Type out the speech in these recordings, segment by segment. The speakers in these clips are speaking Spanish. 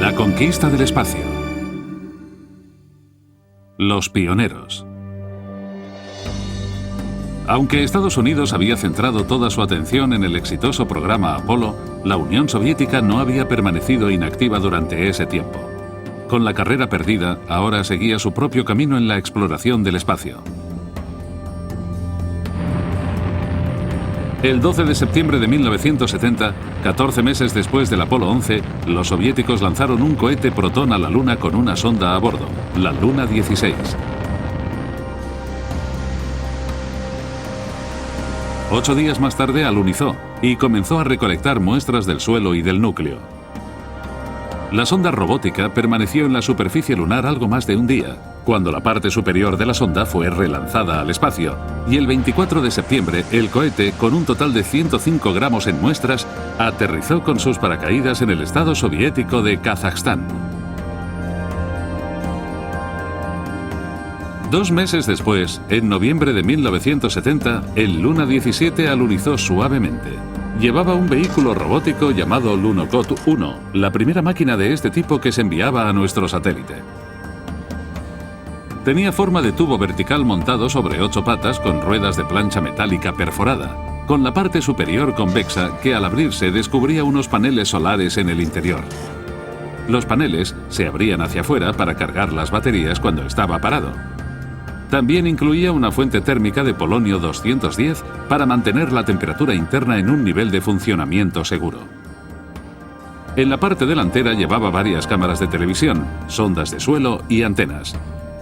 La conquista del espacio. Los pioneros. Aunque Estados Unidos había centrado toda su atención en el exitoso programa Apolo, la Unión Soviética no había permanecido inactiva durante ese tiempo. Con la carrera perdida, ahora seguía su propio camino en la exploración del espacio. El 12 de septiembre de 1970, 14 meses después del Apolo 11, los soviéticos lanzaron un cohete Proton a la Luna con una sonda a bordo, la Luna 16. 8 días más tarde alunizó y comenzó a recolectar muestras del suelo y del núcleo. La sonda robótica permaneció en la superficie lunar algo más de un día, cuando la parte superior de la sonda fue relanzada al espacio, y el 24 de septiembre el cohete, con un total de 105 gramos en muestras, aterrizó con sus paracaídas en el estado soviético de Kazajstán. 2 meses después, en noviembre de 1970, el Luna 17 alunizó suavemente. Llevaba un vehículo robótico llamado Lunokhod-1, la primera máquina de este tipo que se enviaba a nuestro satélite. Tenía forma de tubo vertical montado sobre 8 patas con ruedas de plancha metálica perforada, con la parte superior convexa que al abrirse descubría unos paneles solares en el interior. Los paneles se abrían hacia afuera para cargar las baterías cuando estaba parado. También incluía una fuente térmica de polonio 210 para mantener la temperatura interna en un nivel de funcionamiento seguro. En la parte delantera llevaba varias cámaras de televisión, sondas de suelo y antenas.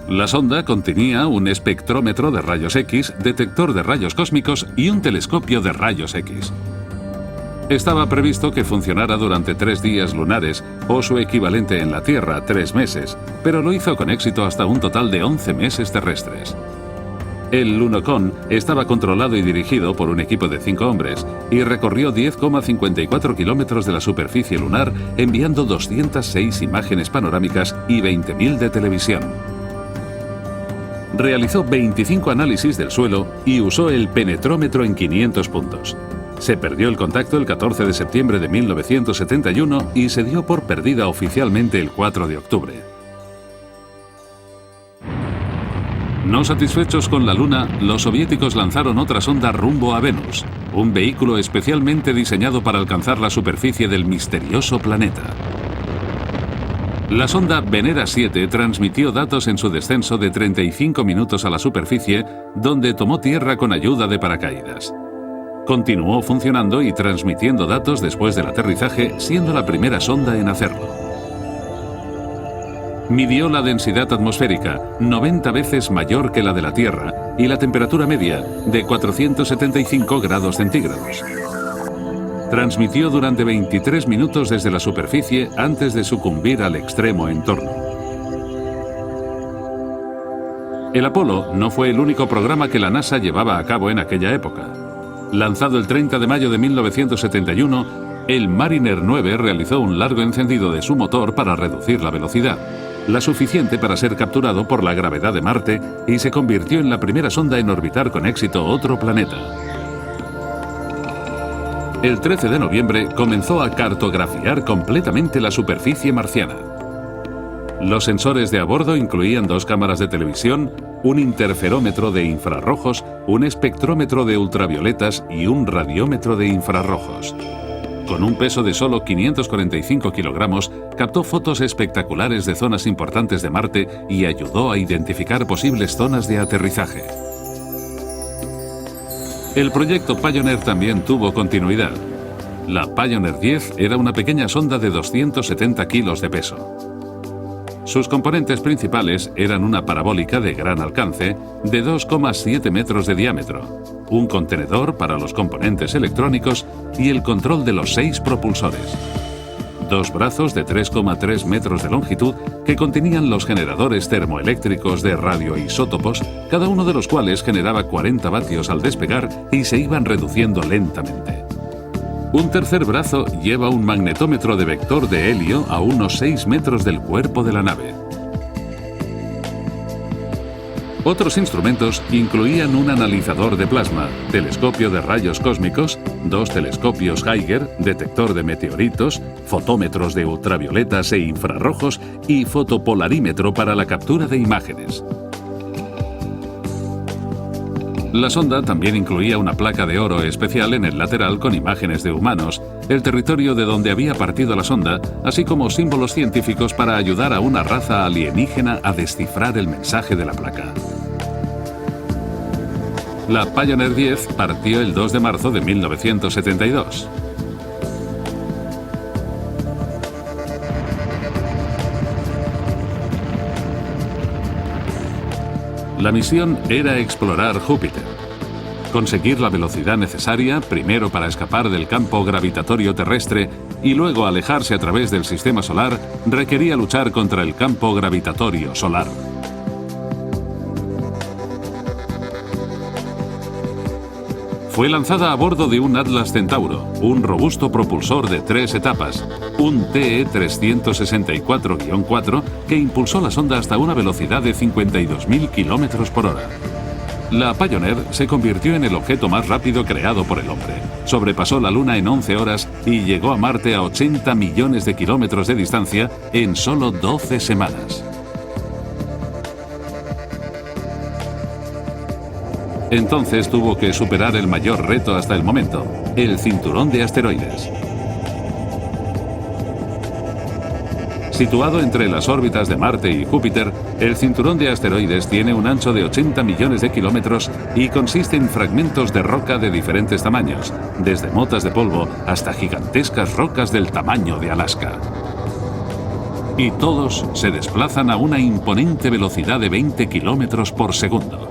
La sonda contenía un espectrómetro de rayos X, detector de rayos cósmicos y un telescopio de rayos X. Estaba previsto que funcionara durante 3 días lunares, o su equivalente en la Tierra, 3 meses, pero lo hizo con éxito hasta un total de 11 meses terrestres. El Lunokhod estaba controlado y dirigido por un equipo de 5 hombres y recorrió 10,54 kilómetros de la superficie lunar, enviando 206 imágenes panorámicas y 20.000 de televisión. Realizó 25 análisis del suelo y usó el penetrómetro en 500 puntos. Se perdió el contacto el 14 de septiembre de 1971 y se dio por perdida oficialmente el 4 de octubre. No satisfechos con la Luna, los soviéticos lanzaron otra sonda rumbo a Venus, un vehículo especialmente diseñado para alcanzar la superficie del misterioso planeta. La sonda Venera 7 transmitió datos en su descenso de 35 minutos a la superficie, donde tomó tierra con ayuda de paracaídas. Continuó funcionando y transmitiendo datos después del aterrizaje, siendo la primera sonda en hacerlo. Midió la densidad atmosférica, 90 veces mayor que la de la Tierra, y la temperatura media, de 475 grados centígrados. Transmitió durante 23 minutos desde la superficie antes de sucumbir al extremo entorno. El Apolo no fue el único programa que la NASA llevaba a cabo en aquella época. Lanzado el 30 de mayo de 1971, el Mariner 9 realizó un largo encendido de su motor para reducir la velocidad, la suficiente para ser capturado por la gravedad de Marte, y se convirtió en la primera sonda en orbitar con éxito otro planeta. El 13 de noviembre comenzó a cartografiar completamente la superficie marciana. Los sensores de a bordo incluían 2 cámaras de televisión, un interferómetro de infrarrojos, un espectrómetro de ultravioletas y un radiómetro de infrarrojos. Con un peso de solo 545 kilogramos, captó fotos espectaculares de zonas importantes de Marte y ayudó a identificar posibles zonas de aterrizaje. El proyecto Pioneer también tuvo continuidad. La Pioneer 10 era una pequeña sonda de 270 kilos de peso. Sus componentes principales eran una parabólica de gran alcance de 2,7 metros de diámetro, un contenedor para los componentes electrónicos y el control de los 6 propulsores. 2 brazos de 3,3 metros de longitud que contenían los generadores termoeléctricos de radioisótopos, cada uno de los cuales generaba 40 vatios al despegar y se iban reduciendo lentamente. Un tercer brazo lleva un magnetómetro de vector de helio a unos 6 metros del cuerpo de la nave. Otros instrumentos incluían un analizador de plasma, telescopio de rayos cósmicos, 2 telescopios Geiger, detector de meteoritos, fotómetros de ultravioletas e infrarrojos y fotopolarímetro para la captura de imágenes. La sonda también incluía una placa de oro especial en el lateral con imágenes de humanos, el territorio de donde había partido la sonda, así como símbolos científicos para ayudar a una raza alienígena a descifrar el mensaje de la placa. La Pioneer 10 partió el 2 de marzo de 1972. La misión era explorar Júpiter. Conseguir la velocidad necesaria, primero para escapar del campo gravitatorio terrestre y luego alejarse a través del sistema solar, requería luchar contra el campo gravitatorio solar. Fue lanzada a bordo de un Atlas Centauro, un robusto propulsor de 3 etapas, un TE-364-4 que impulsó la sonda hasta una velocidad de 52.000 km por hora. La Pioneer se convirtió en el objeto más rápido creado por el hombre. Sobrepasó la Luna en 11 horas y llegó a Marte a 80 millones de kilómetros de distancia en solo 12 semanas. Entonces tuvo que superar el mayor reto hasta el momento, el cinturón de asteroides. Situado entre las órbitas de Marte y Júpiter, el cinturón de asteroides tiene un ancho de 80 millones de kilómetros y consiste en fragmentos de roca de diferentes tamaños, desde motas de polvo hasta gigantescas rocas del tamaño de Alaska. Y todos se desplazan a una imponente velocidad de 20 kilómetros por segundo.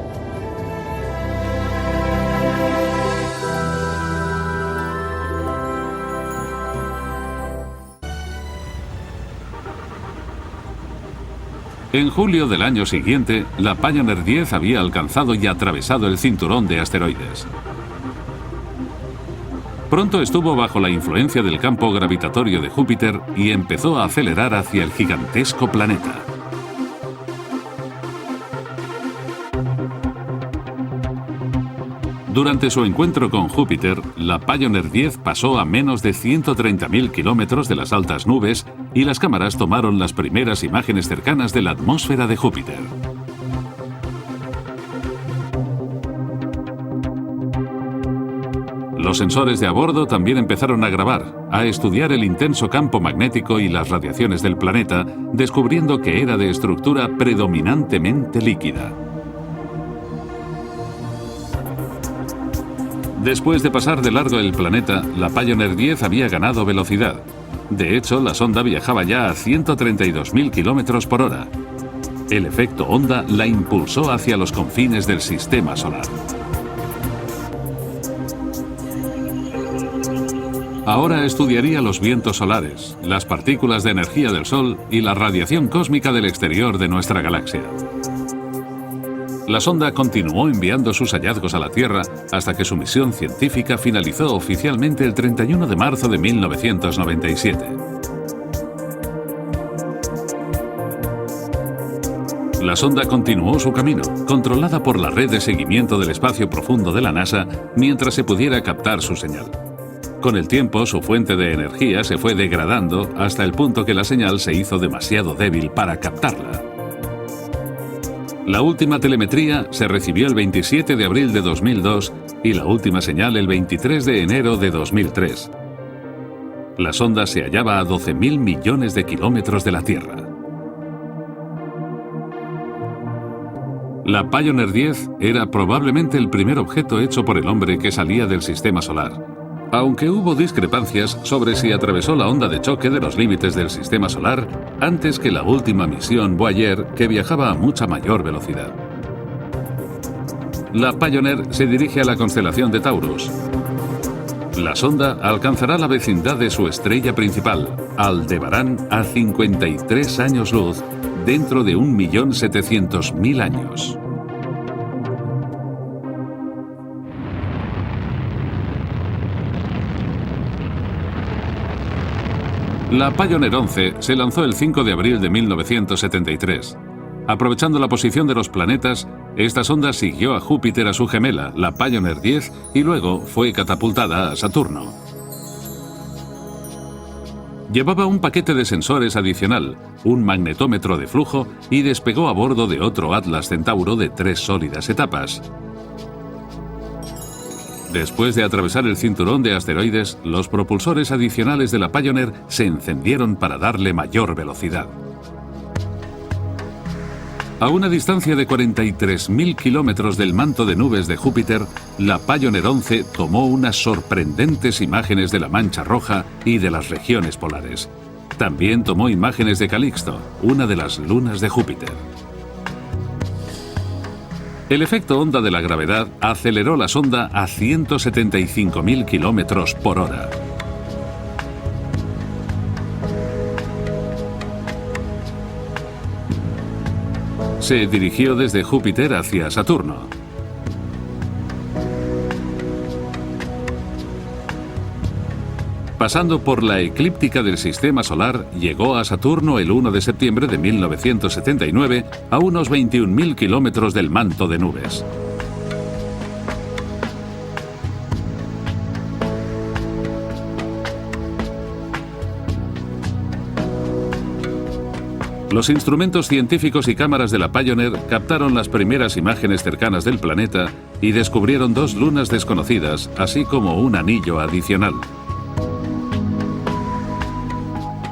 En julio del año siguiente, la Pioneer 10 había alcanzado y atravesado el cinturón de asteroides. Pronto estuvo bajo la influencia del campo gravitatorio de Júpiter y empezó a acelerar hacia el gigantesco planeta. Durante su encuentro con Júpiter, la Pioneer 10 pasó a menos de 130.000 kilómetros de las altas nubes y las cámaras tomaron las primeras imágenes cercanas de la atmósfera de Júpiter. Los sensores de a bordo también empezaron a grabar, a estudiar el intenso campo magnético y las radiaciones del planeta, descubriendo que era de estructura predominantemente líquida. Después de pasar de largo el planeta, la Pioneer 10 había ganado velocidad. De hecho, la sonda viajaba ya a 132.000 km por hora. El efecto onda la impulsó hacia los confines del sistema solar. Ahora estudiaría los vientos solares, las partículas de energía del Sol y la radiación cósmica del exterior de nuestra galaxia. La sonda continuó enviando sus hallazgos a la Tierra hasta que su misión científica finalizó oficialmente el 31 de marzo de 1997. La sonda continuó su camino, controlada por la red de seguimiento del espacio profundo de la NASA, mientras se pudiera captar su señal. Con el tiempo, su fuente de energía se fue degradando hasta el punto que la señal se hizo demasiado débil para captarla. La última telemetría se recibió el 27 de abril de 2002 y la última señal el 23 de enero de 2003. La sonda se hallaba a 12.000 millones de kilómetros de la Tierra. La Pioneer 10 era probablemente el primer objeto hecho por el hombre que salía del sistema solar, aunque hubo discrepancias sobre si atravesó la onda de choque de los límites del sistema solar antes que la última misión Voyager, que viajaba a mucha mayor velocidad. La Pioneer se dirige a la constelación de Taurus. La sonda alcanzará la vecindad de su estrella principal, Aldebarán, a 53 años luz, dentro de 1.700.000 años. La Pioneer 11 se lanzó el 5 de abril de 1973. Aprovechando la posición de los planetas, esta sonda siguió a Júpiter a su gemela, la Pioneer 10, y luego fue catapultada a Saturno. Llevaba un paquete de sensores adicional, un magnetómetro de flujo y despegó a bordo de otro Atlas Centauro de 3 sólidas etapas. Después de atravesar el cinturón de asteroides, los propulsores adicionales de la Pioneer se encendieron para darle mayor velocidad. A una distancia de 43.000 kilómetros del manto de nubes de Júpiter, la Pioneer 11 tomó unas sorprendentes imágenes de la Mancha Roja y de las regiones polares. También tomó imágenes de Calixto, una de las lunas de Júpiter. El efecto onda de la gravedad aceleró la sonda a 175.000 kilómetros por hora. Se dirigió desde Júpiter hacia Saturno. Pasando por la eclíptica del Sistema Solar, llegó a Saturno el 1 de septiembre de 1979 a unos 21.000 kilómetros del manto de nubes. Los instrumentos científicos y cámaras de la Pioneer captaron las primeras imágenes cercanas del planeta y descubrieron 2 lunas desconocidas, así como un anillo adicional.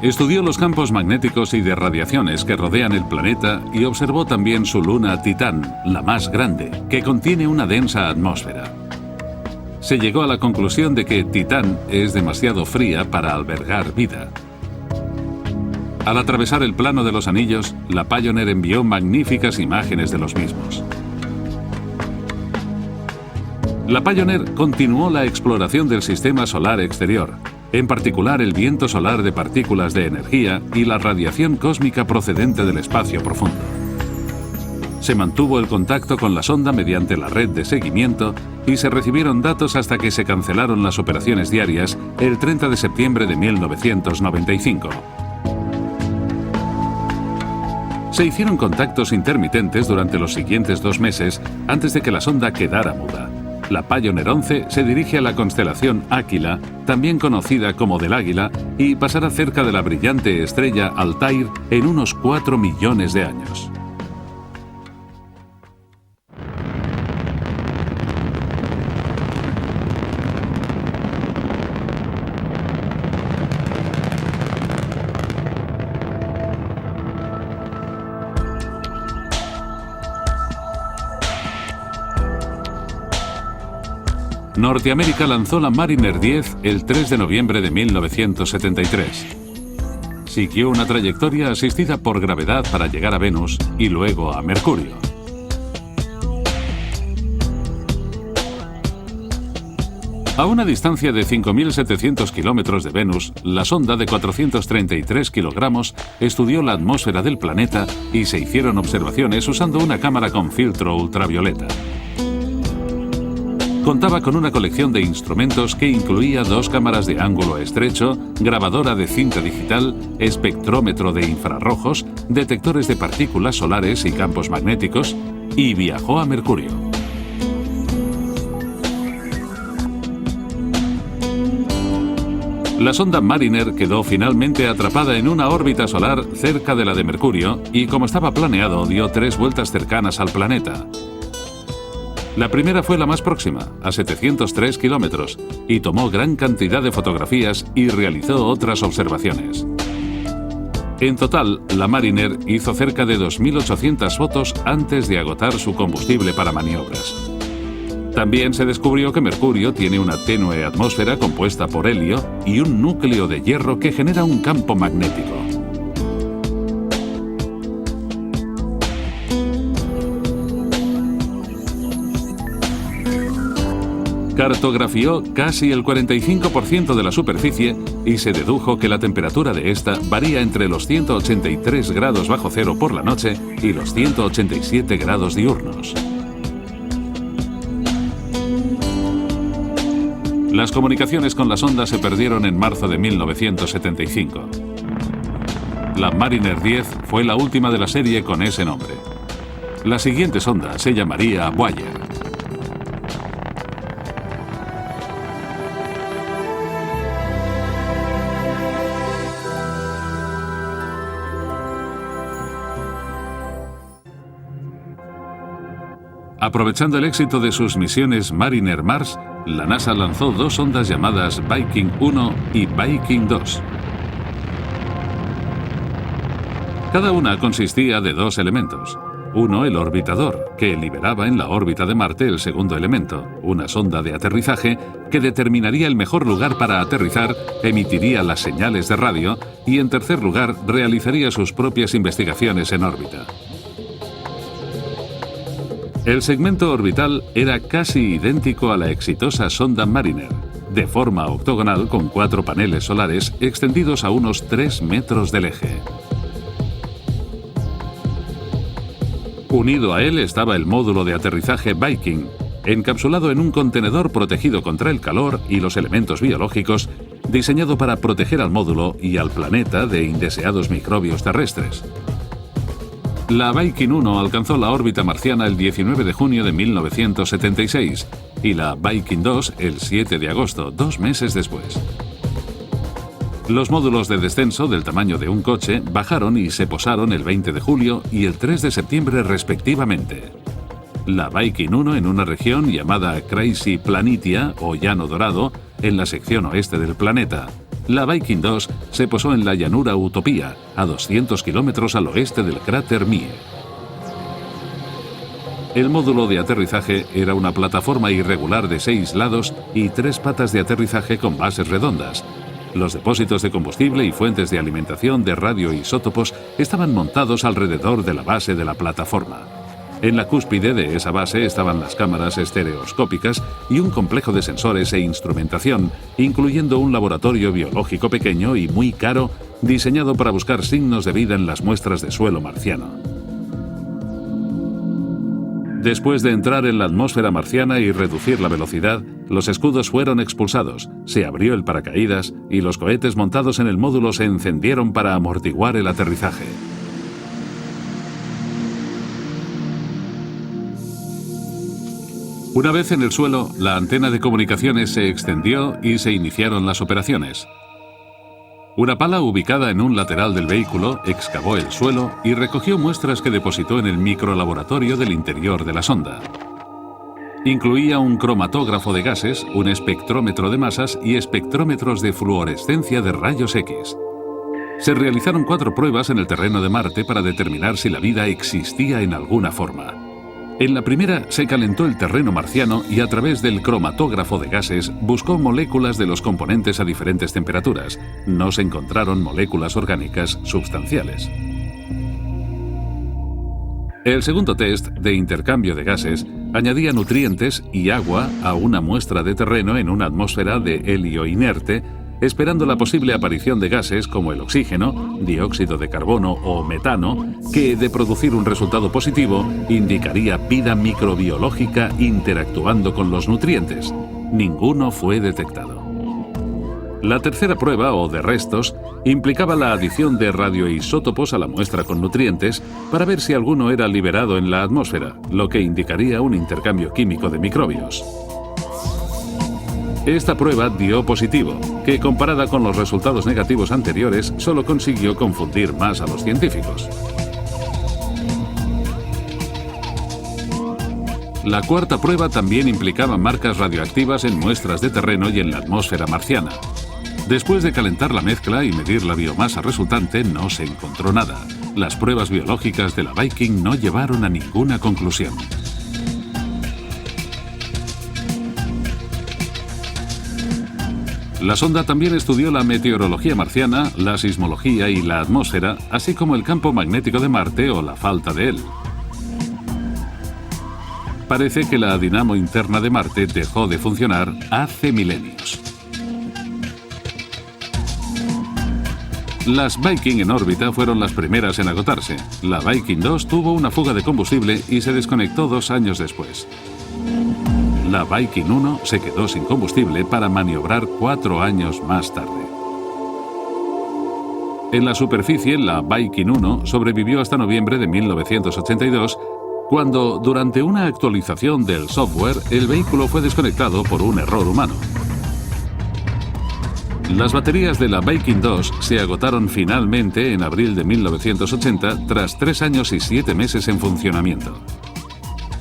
Estudió los campos magnéticos y de radiaciones que rodean el planeta y observó también su luna Titán, la más grande, que contiene una densa atmósfera. Se llegó a la conclusión de que Titán es demasiado fría para albergar vida. Al atravesar el plano de los anillos, la Pioneer envió magníficas imágenes de los mismos. La Pioneer continuó la exploración del sistema solar exterior, en particular el viento solar de partículas de energía y la radiación cósmica procedente del espacio profundo. Se mantuvo el contacto con la sonda mediante la red de seguimiento y se recibieron datos hasta que se cancelaron las operaciones diarias el 30 de septiembre de 1995. Se hicieron contactos intermitentes durante los siguientes 2 meses antes de que la sonda quedara muda. La Pioneer 11 se dirige a la constelación Áquila, también conocida como del Águila, y pasará cerca de la brillante estrella Altair en unos 4 millones de años. Norteamérica lanzó la Mariner 10 el 3 de noviembre de 1973. Siguió una trayectoria asistida por gravedad para llegar a Venus y luego a Mercurio. A una distancia de 5.700 kilómetros de Venus, la sonda de 433 kilogramos estudió la atmósfera del planeta y se hicieron observaciones usando una cámara con filtro ultravioleta. Contaba con una colección de instrumentos que incluía 2 cámaras de ángulo estrecho, grabadora de cinta digital, espectrómetro de infrarrojos, detectores de partículas solares y campos magnéticos, y viajó a Mercurio. La sonda Mariner quedó finalmente atrapada en una órbita solar cerca de la de Mercurio y, como estaba planeado, dio 3 vueltas cercanas al planeta. La primera fue la más próxima, a 703 kilómetros, y tomó gran cantidad de fotografías y realizó otras observaciones. En total, la Mariner hizo cerca de 2.800 fotos antes de agotar su combustible para maniobras. También se descubrió que Mercurio tiene una tenue atmósfera compuesta por helio y un núcleo de hierro que genera un campo magnético. Cartografió casi el 45% de la superficie y se dedujo que la temperatura de esta varía entre los 183 grados bajo cero por la noche y los 187 grados diurnos. Las comunicaciones con la sonda se perdieron en marzo de 1975. La Mariner 10 fue la última de la serie con ese nombre. La siguiente sonda se llamaría Voyager. Aprovechando el éxito de sus misiones Mariner Mars, la NASA lanzó dos sondas llamadas Viking 1 y Viking 2. Cada una consistía de dos elementos. Uno, el orbitador, que liberaba en la órbita de Marte el segundo elemento, una sonda de aterrizaje que determinaría el mejor lugar para aterrizar, emitiría las señales de radio y, en tercer lugar, realizaría sus propias investigaciones en órbita. El segmento orbital era casi idéntico a la exitosa sonda Mariner, de forma octogonal con 4 paneles solares extendidos a unos 3 metros del eje. Unido a él estaba el módulo de aterrizaje Viking, encapsulado en un contenedor protegido contra el calor y los elementos biológicos, diseñado para proteger al módulo y al planeta de indeseados microbios terrestres. La Viking 1 alcanzó la órbita marciana el 19 de junio de 1976 y la Viking 2 el 7 de agosto, 2 meses después. Los módulos de descenso del tamaño de un coche bajaron y se posaron el 20 de julio y el 3 de septiembre respectivamente. La Viking 1 en una región llamada Crazy Planitia o Llano Dorado, en la sección oeste del planeta. La Viking 2 se posó en la llanura Utopía, a 200 kilómetros al oeste del cráter Mie. El módulo de aterrizaje era una plataforma irregular de 6 lados y 3 patas de aterrizaje con bases redondas. Los depósitos de combustible y fuentes de alimentación de radioisótopos estaban montados alrededor de la base de la plataforma. En la cúspide de esa base estaban las cámaras estereoscópicas y un complejo de sensores e instrumentación, incluyendo un laboratorio biológico pequeño y muy caro, diseñado para buscar signos de vida en las muestras de suelo marciano. Después de entrar en la atmósfera marciana y reducir la velocidad, los escudos fueron expulsados, se abrió el paracaídas y los cohetes montados en el módulo se encendieron para amortiguar el aterrizaje. Una vez en el suelo, la antena de comunicaciones se extendió y se iniciaron las operaciones. Una pala ubicada en un lateral del vehículo excavó el suelo y recogió muestras que depositó en el microlaboratorio del interior de la sonda. Incluía un cromatógrafo de gases, un espectrómetro de masas y espectrómetros de fluorescencia de rayos X. Se realizaron 4 pruebas en el terreno de Marte para determinar si la vida existía en alguna forma. En la primera se calentó el terreno marciano y a través del cromatógrafo de gases buscó moléculas de los componentes a diferentes temperaturas. No se encontraron moléculas orgánicas sustanciales. El segundo test de intercambio de gases añadía nutrientes y agua a una muestra de terreno en una atmósfera de helio inerte, esperando la posible aparición de gases como el oxígeno, dióxido de carbono o metano, que, de producir un resultado positivo, indicaría vida microbiológica interactuando con los nutrientes. Ninguno fue detectado. La tercera prueba, o de restos, implicaba la adición de radioisótopos a la muestra con nutrientes para ver si alguno era liberado en la atmósfera, lo que indicaría un intercambio químico de microbios. Esta prueba dio positivo, que comparada con los resultados negativos anteriores solo consiguió confundir más a los científicos. La cuarta prueba también implicaba marcas radioactivas en muestras de terreno y en la atmósfera marciana. Después de calentar la mezcla y medir la biomasa resultante, no se encontró nada. Las pruebas biológicas de la Viking no llevaron a ninguna conclusión. La sonda también estudió la meteorología marciana, la sismología y la atmósfera, así como el campo magnético de Marte o la falta de él. Parece que la dinamo interna de Marte dejó de funcionar hace milenios. Las Viking en órbita fueron las primeras en agotarse. La Viking 2 tuvo una fuga de combustible y se desconectó 2 años después. La Viking 1 se quedó sin combustible para maniobrar 4 años más tarde. En la superficie, la Viking 1 sobrevivió hasta noviembre de 1982, cuando, durante una actualización del software, el vehículo fue desconectado por un error humano. Las baterías de la Viking 2 se agotaron finalmente en abril de 1980 tras 3 años y 7 meses en funcionamiento.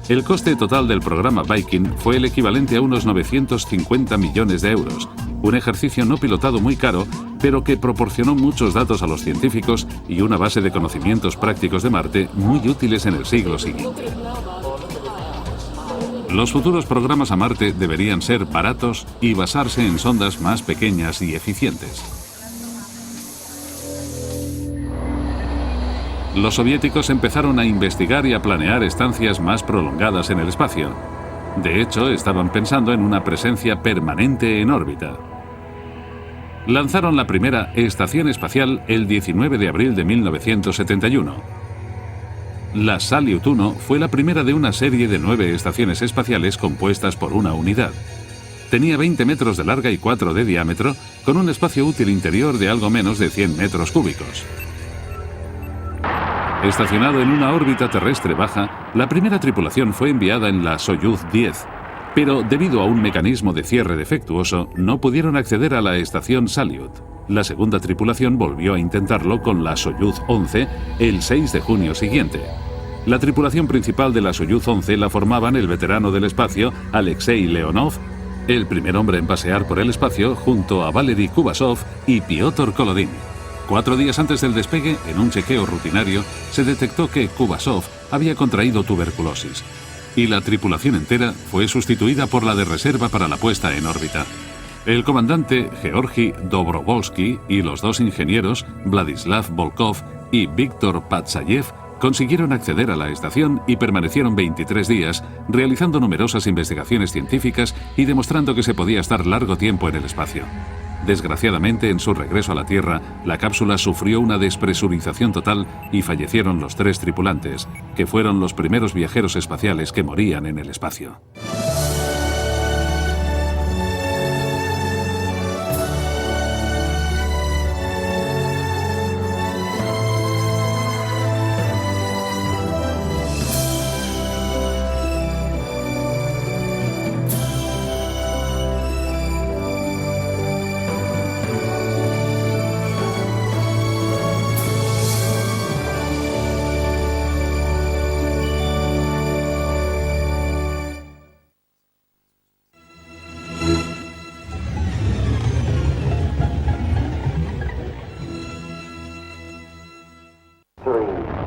El coste total del programa Viking fue el equivalente a unos 950 millones de euros, un ejercicio no pilotado muy caro, pero que proporcionó muchos datos a los científicos y una base de conocimientos prácticos de Marte muy útiles en el siglo siguiente. Los futuros programas a Marte deberían ser baratos y basarse en sondas más pequeñas y eficientes. Los soviéticos empezaron a investigar y a planear estancias más prolongadas en el espacio. De hecho, estaban pensando en una presencia permanente en órbita. Lanzaron la primera estación espacial el 19 de abril de 1971. La Salyut 1 fue la primera de una serie de 9 estaciones espaciales compuestas por una unidad. Tenía 20 metros de larga y 4 de diámetro, con un espacio útil interior de algo menos de 100 metros cúbicos. Estacionado en una órbita terrestre baja, la primera tripulación fue enviada en la Soyuz 10, pero debido a un mecanismo de cierre defectuoso, no pudieron acceder a la estación Salyut. La segunda tripulación volvió a intentarlo con la Soyuz 11 el 6 de junio siguiente. La tripulación principal de la Soyuz 11 la formaban el veterano del espacio Alexei Leonov, el primer hombre en pasear por el espacio, junto a Valery Kubasov y Piotr Kolodin. 4 días antes del despegue, en un chequeo rutinario, se detectó que Kubasov había contraído tuberculosis, y la tripulación entera fue sustituida por la de reserva para la puesta en órbita. El comandante Georgi Dobrovolsky y los 2 ingenieros, Vladislav Volkov y Víctor Patsayev, consiguieron acceder a la estación y permanecieron 23 días, realizando numerosas investigaciones científicas y demostrando que se podía estar largo tiempo en el espacio. Desgraciadamente, en su regreso a la Tierra, la cápsula sufrió una despresurización total y fallecieron los 3 tripulantes, que fueron los primeros viajeros espaciales que morían en el espacio. Three,